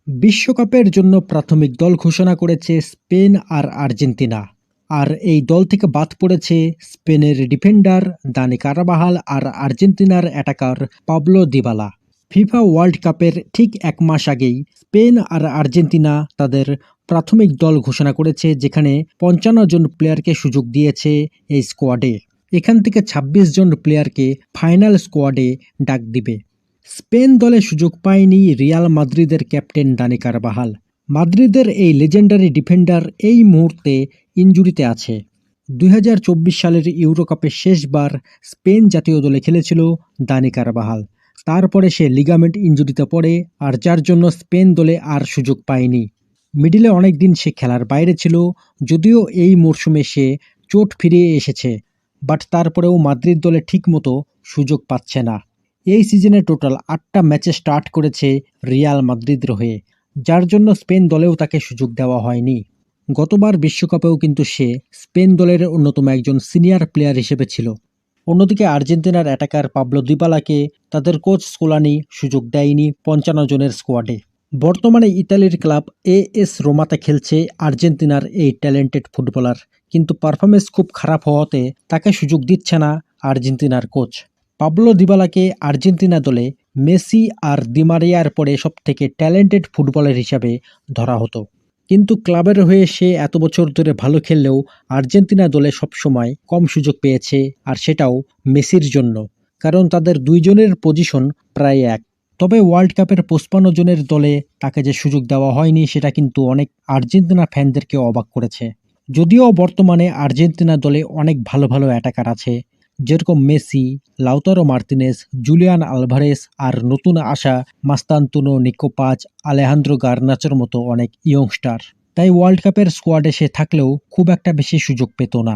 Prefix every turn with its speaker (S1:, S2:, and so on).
S1: বিশ্বকাপের জন্য প্রাথমিক দল ঘোষণা করেছে স্পেন আর আর্জেন্টিনা। আর এই দল থেকে বাদ পড়েছে স্পেনের ডিফেন্ডার দানি কারবাহাল আর আর্জেন্টিনার attacker Pablo Dybala. FIFA world কাপের ঠিক ১ মাস আগেই স্পেন আর আর্জেন্টিনা তাদের প্রাথমিক দল ঘোষণা করেছে, যেখানে ৫৫ জন প্লেয়ারকে সুযোগ দিয়েছে এই স্কোয়াডে। এখান থেকে ২৬ জন প্লেয়ারকে ফাইনাল স্কোয়াডে ডাক দিবে। স্পেন দলে সুযোগ পায়নি রিয়াল মাদ্রিদের ক্যাপ্টেন দানি কারবাহাল। মাদ্রিদের এই লেজেন্ডারি ডিফেন্ডার এই মুহূর্তে ইনজুরিতে আছে। ২০২৪ সালের ইউরোকাপে শেষবার স্পেন জাতীয় দলে খেলেছিল দানি কারবাহাল। তারপরে সে লিগামেন্ট ইনজুরিতে পড়ে, আর যার জন্য স্পেন দলে আর সুযোগ পায়নি। মিডিলে অনেকদিন সে খেলার বাইরে ছিল, যদিও এই মরশুমে সে চোট ফিরিয়ে এসেছে, বাট তারপরেও মাদ্রিদ দলে ঠিকমতো সুযোগ পাচ্ছে না। এই সিজনে টোটাল ৮টা ম্যাচে স্টার্ট করেছে রিয়াল মাদ্রিদের হয়ে, যার জন্য স্পেন দলেও তাকে সুযোগ দেওয়া হয়নি। গতবার বিশ্বকাপেও কিন্তু সে স্পেন দলের অন্যতম একজন সিনিয়র প্লেয়ার হিসেবে ছিল। অন্যদিকে আর্জেন্টিনার অ্যাটাকার পাবলো দিবালাকে তাদের কোচ স্কোলানি সুযোগ দেয়নি ৫৫ জনের স্কোয়াডে। বর্তমানে ইতালির ক্লাব এএস রোমাতে খেলছে আর্জেন্টিনার এই ট্যালেন্টেড ফুটবলার, কিন্তু পারফরমেন্স খুব খারাপ হওয়াতে তাকে সুযোগ দিচ্ছে না আর্জেন্টিনার কোচ। পাবলো দিবালাকে আর্জেন্টিনা দলে মেসি আর দি মারিয়ার পরে সবথেকে ট্যালেন্টেড ফুটবলার হিসাবে ধরা হতো, কিন্তু ক্লাবের হয়ে সে এত বছর ধরে ভালো খেললেও আর্জেন্টিনা দলে সবসময় কম সুযোগ পেয়েছে, আর সেটাও মেসির জন্য, কারণ তাদের দুইজনের পজিশন প্রায় এক। তবে ওয়ার্ল্ড কাপের ৫৫ জনের দলে তাকে যে সুযোগ দেওয়া হয়নি, সেটা কিন্তু অনেক আর্জেন্টিনা ফ্যানদেরকে অবাক করেছে। যদিও বর্তমানে আর্জেন্টিনা দলে অনেক ভালো ভালো অ্যাটাকার আছে, যেরকম Messi, Lautaro Martinez, Julian Alvarez, আর নতুন আসা মাস্তান্তুনো নিকোপাচ, আলেহান্দ্রো গার্নাচোর মতো অনেক ইয়ংস্টার। তাই ওয়ার্ল্ড কাপের স্কোয়াডে সে থাকলেও খুব একটা বেশি সুযোগ পেত না।